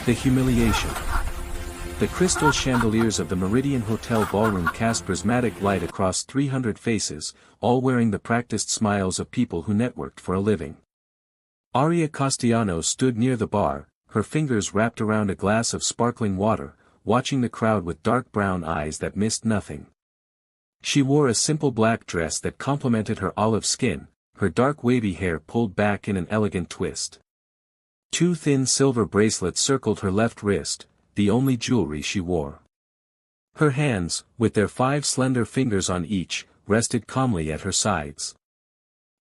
The humiliation. The crystal chandeliers of the Meridian Hotel ballroom cast prismatic light across 300 faces, all wearing the practiced smiles of people who networked for a living. Aria Castellanos stood near the bar, her fingers wrapped around a glass of sparkling water, watching the crowd with dark brown eyes that missed nothing. She wore a simple black dress that complemented her olive skin, her dark wavy hair pulled back in an elegant twist. 2 thin silver bracelets circled her left wrist, the only jewelry she wore. Her hands, with their 5 slender fingers on each, rested calmly at her sides.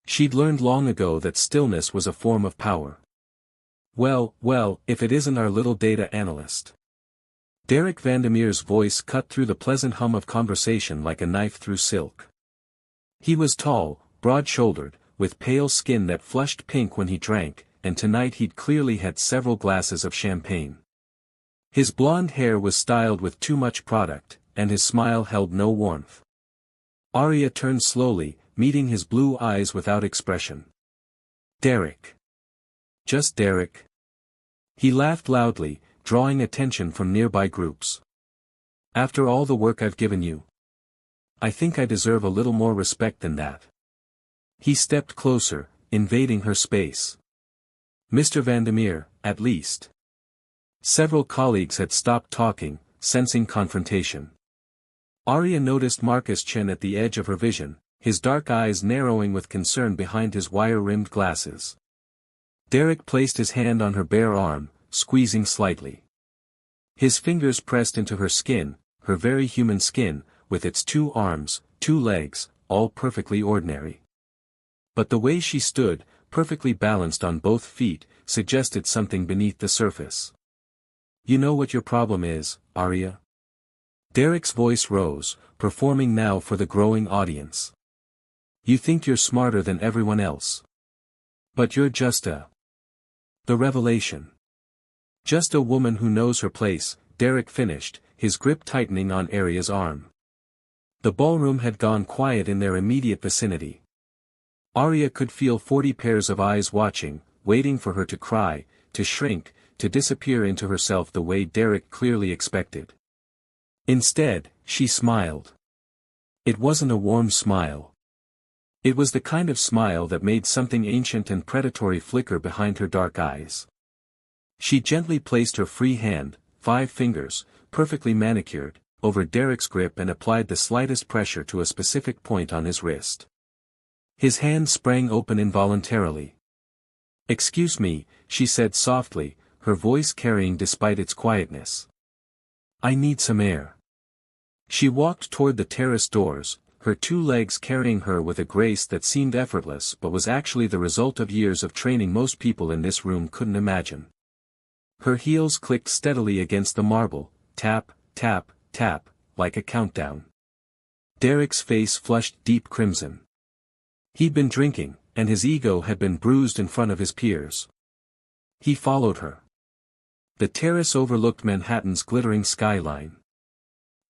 She'd learned long ago that stillness was a form of power. Well, if it isn't our little data analyst. Derek Vandermeer's voice cut through the pleasant hum of conversation like a knife through silk. He was tall, broad-shouldered, with pale skin that flushed pink when he drank, and tonight he'd clearly had several glasses of champagne. His blonde hair was styled with too much product, and his smile held no warmth. Aria turned slowly, meeting his blue eyes without expression. Derek. Just Derek. He laughed loudly, drawing attention from nearby groups. After all the work I've given you, I think I deserve a little more respect than that. He stepped closer, invading her space. Mr. Vandermeer, at least. Several colleagues had stopped talking, sensing confrontation. Aria noticed Marcus Chen at the edge of her vision, his dark eyes narrowing with concern behind his wire-rimmed glasses. Derek placed his hand on her bare arm, squeezing slightly. His fingers pressed into her skin, her very human skin, with its 2 arms, 2 legs, all perfectly ordinary. But the way she stood, perfectly balanced on both feet, suggested something beneath the surface. You know what your problem is, Aria? Derek's voice rose, performing now for the growing audience. You think you're smarter than everyone else. But you're just the revelation. Just a woman who knows her place, Derek finished, his grip tightening on Aria's arm. The ballroom had gone quiet in their immediate vicinity. Aria could feel 40 pairs of eyes watching, waiting for her to cry, to shrink, to disappear into herself the way Derek clearly expected. Instead, she smiled. It wasn't a warm smile. It was the kind of smile that made something ancient and predatory flicker behind her dark eyes. She gently placed her free hand, 5 fingers, perfectly manicured, over Derek's grip and applied the slightest pressure to a specific point on his wrist. His hand sprang open involuntarily. Excuse me, she said softly, her voice carrying despite its quietness. I need some air. She walked toward the terrace doors, her 2 legs carrying her with a grace that seemed effortless but was actually the result of years of training most people in this room couldn't imagine. Her heels clicked steadily against the marble, tap, tap, tap, like a countdown. Derek's face flushed deep crimson. He'd been drinking, and his ego had been bruised in front of his peers. He followed her. The terrace overlooked Manhattan's glittering skyline.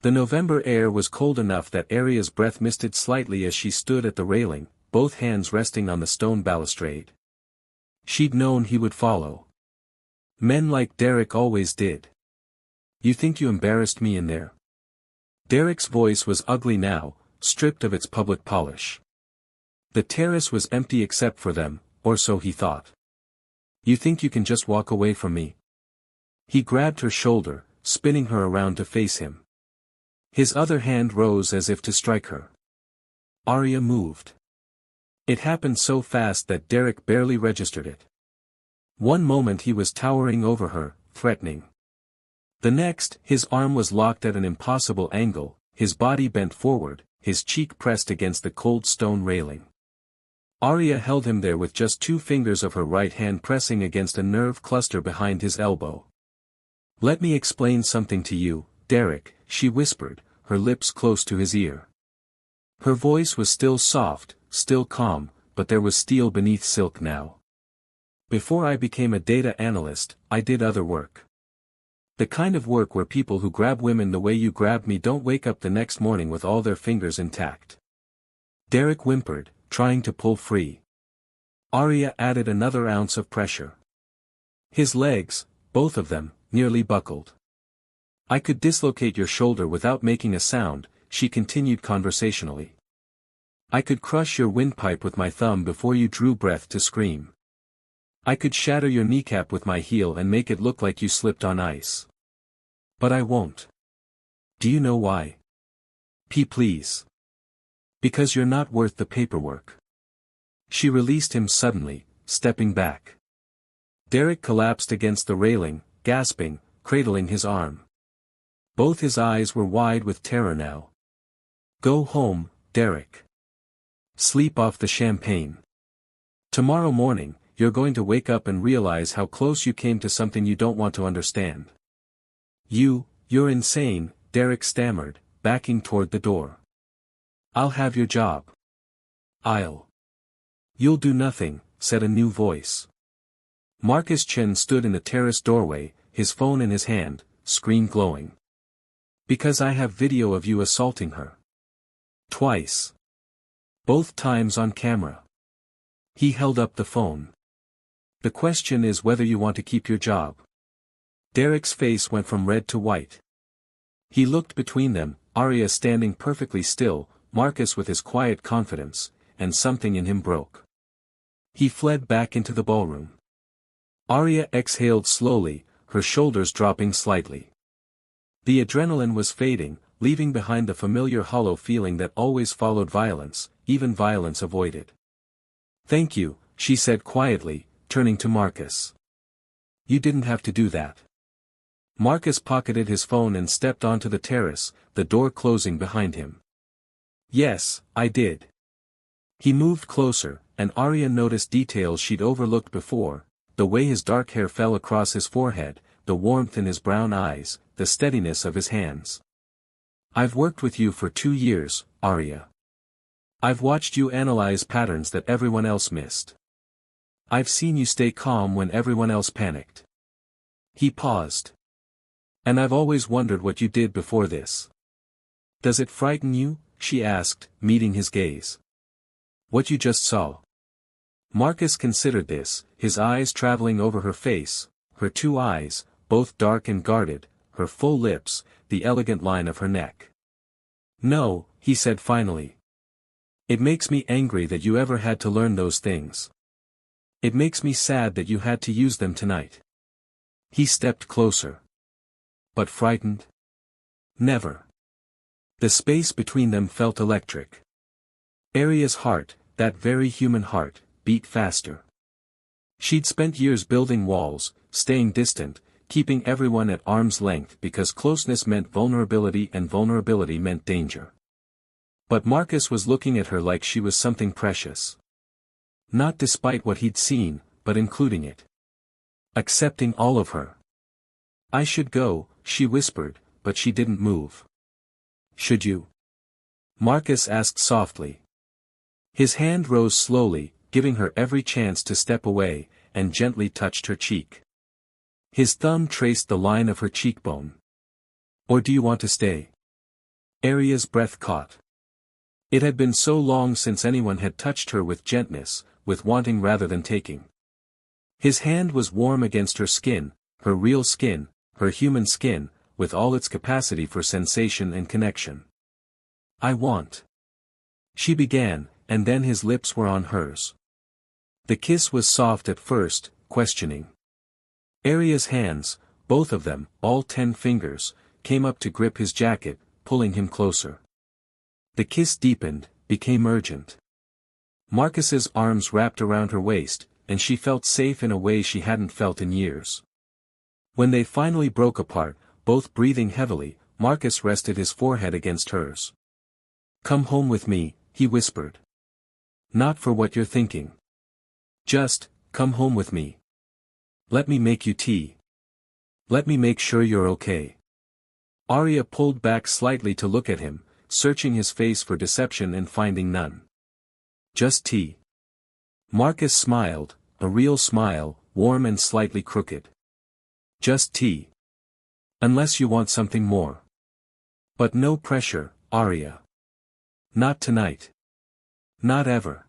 The November air was cold enough that Aria's breath misted slightly as she stood at the railing, both hands resting on the stone balustrade. She'd known he would follow. Men like Derek always did. You think you embarrassed me in there? Derek's voice was ugly now, stripped of its public polish. The terrace was empty except for them, or so he thought. You think you can just walk away from me? He grabbed her shoulder, spinning her around to face him. His other hand rose as if to strike her. Aria moved. It happened so fast that Derek barely registered it. One moment he was towering over her, threatening. The next, his arm was locked at an impossible angle, his body bent forward, his cheek pressed against the cold stone railing. Aria held him there with just 2 fingers of her right hand pressing against a nerve cluster behind his elbow. Let me explain something to you, Derek, she whispered, her lips close to his ear. Her voice was still soft, still calm, but there was steel beneath silk now. Before I became a data analyst, I did other work. The kind of work where people who grab women the way you grabbed me don't wake up the next morning with all their fingers intact. Derek whimpered, trying to pull free. Aria added another ounce of pressure. His legs, both of them, nearly buckled. I could dislocate your shoulder without making a sound, she continued conversationally. I could crush your windpipe with my thumb before you drew breath to scream. I could shatter your kneecap with my heel and make it look like you slipped on ice. But I won't. Do you know why? Please. Because you're not worth the paperwork. She released him suddenly, stepping back. Derek collapsed against the railing, gasping, cradling his arm. Both his eyes were wide with terror now. Go home, Derek. Sleep off the champagne. Tomorrow morning, you're going to wake up and realize how close you came to something you don't want to understand. You're insane, Derek stammered, backing toward the door. I'll have your job. You'll do nothing, said a new voice. Marcus Chen stood in the terrace doorway, his phone in his hand, screen glowing. Because I have video of you assaulting her. Twice. Both times on camera. He held up the phone. The question is whether you want to keep your job. Derek's face went from red to white. He looked between them, Arya standing perfectly still, Marcus with his quiet confidence, and something in him broke. He fled back into the ballroom. Arya exhaled slowly, her shoulders dropping slightly. The adrenaline was fading, leaving behind the familiar hollow feeling that always followed violence, even violence avoided. Thank you, she said quietly, turning to Marcus. You didn't have to do that. Marcus pocketed his phone and stepped onto the terrace, the door closing behind him. Yes, I did. He moved closer, and Arya noticed details she'd overlooked before, the way his dark hair fell across his forehead, the warmth in his brown eyes, the steadiness of his hands. I've worked with you for 2 years, Arya. I've watched you analyze patterns that everyone else missed. I've seen you stay calm when everyone else panicked. He paused. And I've always wondered what you did before this. Does it frighten you? She asked, meeting his gaze. What you just saw. Marcus considered this, his eyes traveling over her face, her 2 eyes, both dark and guarded, her full lips, the elegant line of her neck. No, he said finally. It makes me angry that you ever had to learn those things. It makes me sad that you had to use them tonight. He stepped closer. But frightened? Never. The space between them felt electric. Arya's heart, that very human heart, beat faster. She'd spent years building walls, staying distant, keeping everyone at arm's length because closeness meant vulnerability and vulnerability meant danger. But Marcus was looking at her like she was something precious. Not despite what he'd seen, but including it. Accepting all of her. I should go, she whispered, but she didn't move. Should you? Marcus asked softly. His hand rose slowly, giving her every chance to step away, and gently touched her cheek. His thumb traced the line of her cheekbone. Or do you want to stay? Arya's breath caught. It had been so long since anyone had touched her with gentness, with wanting rather than taking. His hand was warm against her skin, her real skin, her human skin, with all its capacity for sensation and connection. I want. She began, and then his lips were on hers. The kiss was soft at first, questioning. Arya's hands, both of them, all 10 fingers, came up to grip his jacket, pulling him closer. The kiss deepened, became urgent. Marcus's arms wrapped around her waist, and she felt safe in a way she hadn't felt in years. When they finally broke apart, both breathing heavily, Marcus rested his forehead against hers. Come home with me, he whispered. Not for what you're thinking. Just, come home with me. Let me make you tea. Let me make sure you're okay. Arya pulled back slightly to look at him, searching his face for deception and finding none. Just tea. Marcus smiled, a real smile, warm and slightly crooked. Just tea. Unless you want something more. But no pressure, Arya. Not tonight. Not ever.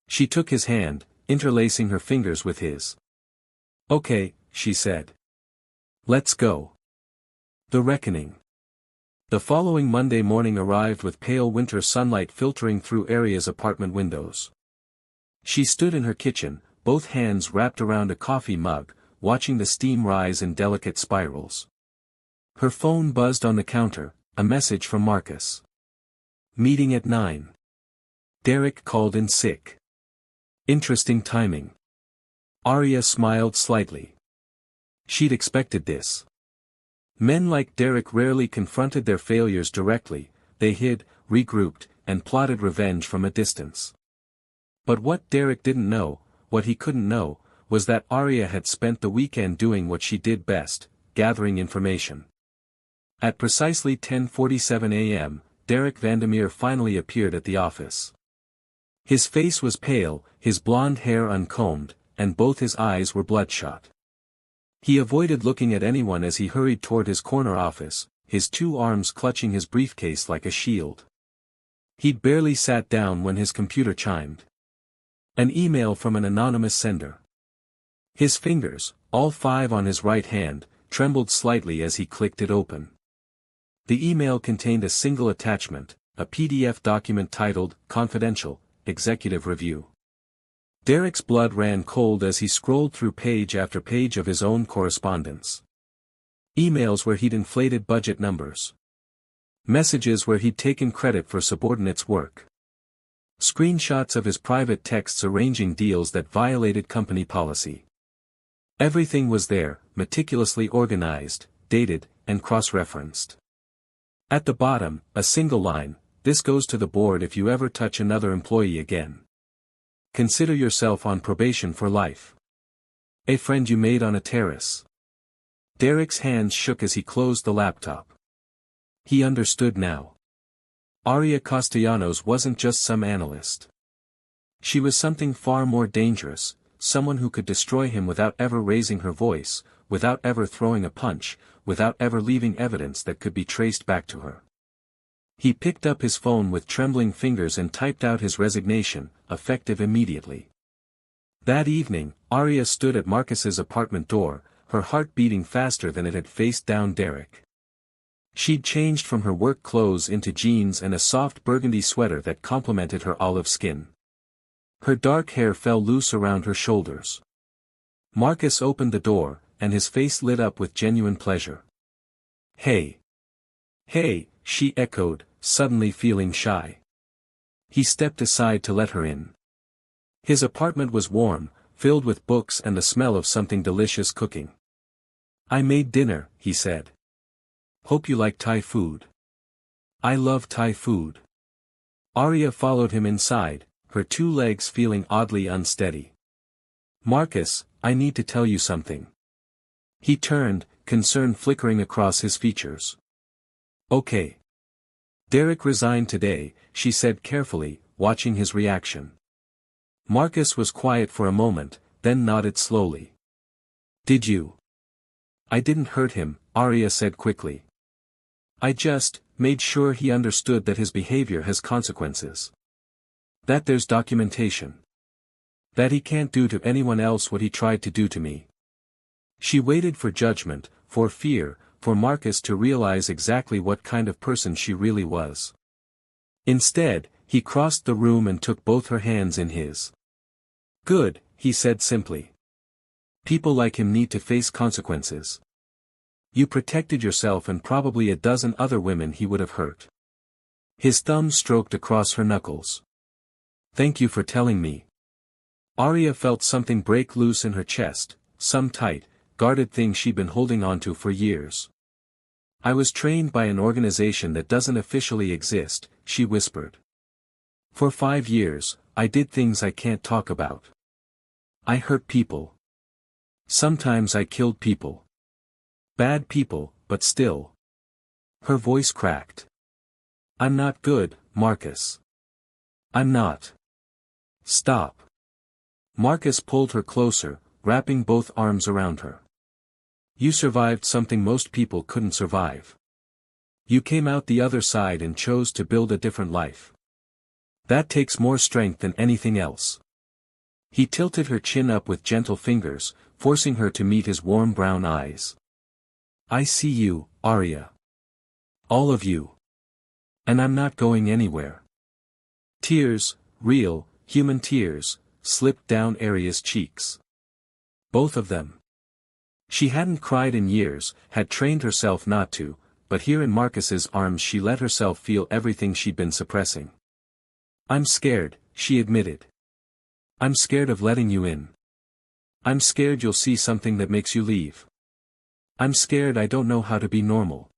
She took his hand, interlacing her fingers with his. Okay, she said. Let's go. The reckoning. The following Monday morning arrived with pale winter sunlight filtering through Aria's apartment windows. She stood in her kitchen, both hands wrapped around a coffee mug, watching the steam rise in delicate spirals. Her phone buzzed on the counter, a message from Marcus. Meeting at 9. Derek called in sick. Interesting timing. Aria smiled slightly. She'd expected this. Men like Derek rarely confronted their failures directly, they hid, regrouped, and plotted revenge from a distance. But what Derek didn't know, what he couldn't know, was that Aria had spent the weekend doing what she did best, gathering information. At precisely 10:47 a.m., Derek Vandermeer finally appeared at the office. His face was pale, his blonde hair uncombed, and both his eyes were bloodshot. He avoided looking at anyone as he hurried toward his corner office, his two arms clutching his briefcase like a shield. He'd barely sat down when his computer chimed. An email from an anonymous sender. His fingers, all 5 on his right hand, trembled slightly as he clicked it open. The email contained a single attachment, a PDF document titled, Confidential, Executive Review. Derek's blood ran cold as he scrolled through page after page of his own correspondence. Emails where he'd inflated budget numbers. Messages where he'd taken credit for subordinates' work. Screenshots of his private texts arranging deals that violated company policy. Everything was there, meticulously organized, dated, and cross-referenced. At the bottom, a single line, "This goes to the board if you ever touch another employee again. Consider yourself on probation for life. A friend you made on a terrace." Derek's hands shook as he closed the laptop. He understood now. Aria Castellanos wasn't just some analyst. She was something far more dangerous, someone who could destroy him without ever raising her voice, without ever throwing a punch, without ever leaving evidence that could be traced back to her. He picked up his phone with trembling fingers and typed out his resignation, effective immediately. That evening, Aria stood at Marcus's apartment door, her heart beating faster than it had faced down Derek. She'd changed from her work clothes into jeans and a soft burgundy sweater that complemented her olive skin. Her dark hair fell loose around her shoulders. Marcus opened the door, and his face lit up with genuine pleasure. "Hey. Hey," she echoed, suddenly feeling shy. He stepped aside to let her in. His apartment was warm, filled with books and the smell of something delicious cooking. "I made dinner," he said. "Hope you like Thai food." "I love Thai food." Aria followed him inside, her 2 legs feeling oddly unsteady. "Marcus, I need to tell you something." He turned, concern flickering across his features. "Okay." "Derek resigned today," she said carefully, watching his reaction. Marcus was quiet for a moment, then nodded slowly. "Did you?" "I didn't hurt him," Aria said quickly. "I just made sure he understood that his behavior has consequences. That there's documentation. That he can't do to anyone else what he tried to do to me." She waited for judgment, for fear, for Marcus to realize exactly what kind of person she really was. Instead, he crossed the room and took both her hands in his. "Good," he said simply. "People like him need to face consequences. You protected yourself and probably a dozen other women he would have hurt." His thumb stroked across her knuckles. "Thank you for telling me." Aria felt something break loose in her chest, some tight, guarded thing she'd been holding onto for years. "I was trained by an organization that doesn't officially exist," she whispered. "For 5 years, I did things I can't talk about. I hurt people. Sometimes I killed people. Bad people, but still." Her voice cracked. "I'm not good, Marcus. I'm not." "Stop." Marcus pulled her closer, wrapping both arms around her. "You survived something most people couldn't survive. You came out the other side and chose to build a different life. That takes more strength than anything else." He tilted her chin up with gentle fingers, forcing her to meet his warm brown eyes. I see you, Arya. All of you. And I'm not going anywhere. Tears, real, human tears, slipped down Arya's cheeks. Both of them. She hadn't cried in years, had trained herself not to, but here in Marcus's arms she let herself feel everything she'd been suppressing. I'm scared, she admitted. I'm scared of letting you in. I'm scared you'll see something that makes you leave. I'm scared I don't know how to be normal.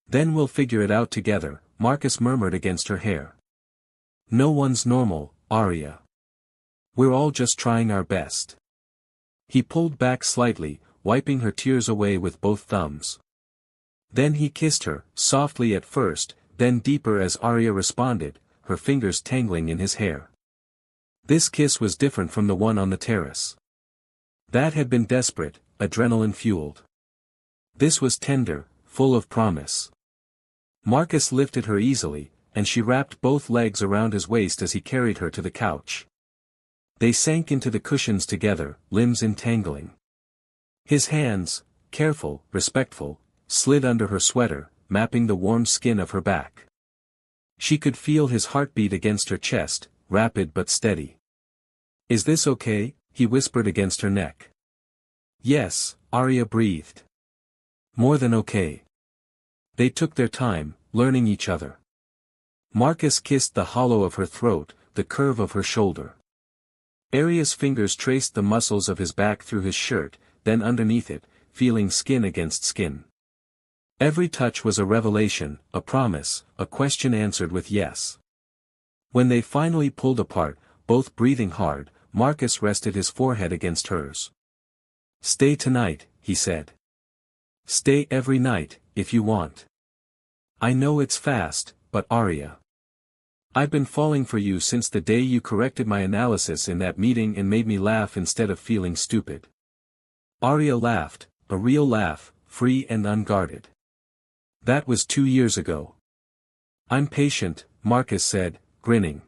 Then we'll figure it out together, Marcus murmured against her hair. No one's normal, Arya. We're all just trying our best. He pulled back slightly, wiping her tears away with both thumbs. Then he kissed her, softly at first, then deeper as Arya responded, her fingers tangling in his hair. This kiss was different from the one on the terrace. That had been desperate, adrenaline-fueled. This was tender, full of promise. Marcus lifted her easily, and she wrapped both legs around his waist as he carried her to the couch. They sank into the cushions together, limbs entangling. His hands, careful, respectful, slid under her sweater, mapping the warm skin of her back. She could feel his heartbeat against her chest, rapid but steady. Is this okay? He whispered against her neck. Yes, Arya breathed. More than okay. They took their time, learning each other. Marcus kissed the hollow of her throat, the curve of her shoulder. Arya's fingers traced the muscles of his back through his shirt, then underneath it, feeling skin against skin. Every touch was a revelation, a promise, a question answered with yes. When they finally pulled apart, both breathing hard, Marcus rested his forehead against hers. Stay tonight, he said. Stay every night, if you want. I know it's fast, but Arya. I've been falling for you since the day you corrected my analysis in that meeting and made me laugh instead of feeling stupid. Arya laughed, a real laugh, free and unguarded. That was 2 years ago. I'm patient, Marcus said, grinning.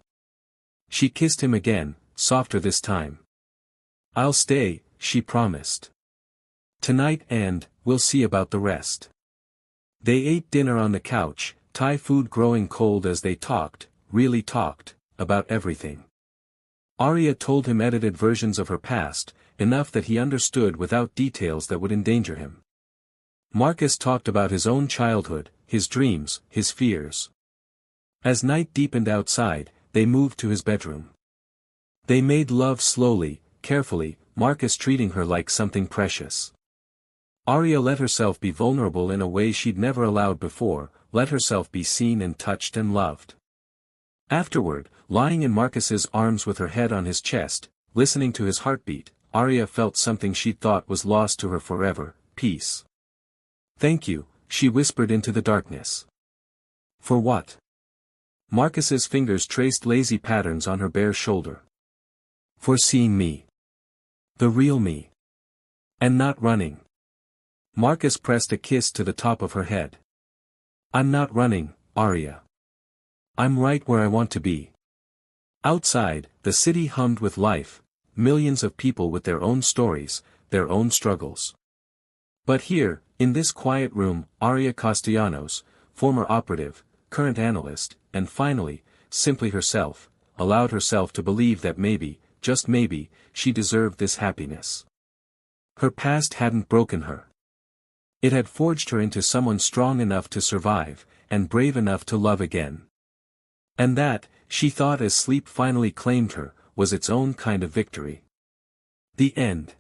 She kissed him again, softer this time. I'll stay, she promised. Tonight and, we'll see about the rest. They ate dinner on the couch, Thai food growing cold as they talked, really talked, about everything. Arya told him edited versions of her past, enough that he understood without details that would endanger him. Marcus talked about his own childhood, his dreams, his fears. As night deepened outside, they moved to his bedroom. They made love slowly, carefully, Marcus treating her like something precious. Arya let herself be vulnerable in a way she'd never allowed before, let herself be seen and touched and loved. Afterward, lying in Marcus's arms with her head on his chest, listening to his heartbeat, Arya felt something she'd thought was lost to her forever, peace. Thank you, she whispered into the darkness. For what? Marcus's fingers traced lazy patterns on her bare shoulder. For seeing me. The real me. And not running. Marcus pressed a kiss to the top of her head. I'm not running, Arya. I'm right where I want to be. Outside, the city hummed with life, millions of people with their own stories, their own struggles. But here, in this quiet room, Arya Castellanos, former operative, current analyst, and finally, simply herself, allowed herself to believe that maybe, just maybe, she deserved this happiness. Her past hadn't broken her. It had forged her into someone strong enough to survive, and brave enough to love again. And that, she thought as sleep finally claimed her, was its own kind of victory. The end.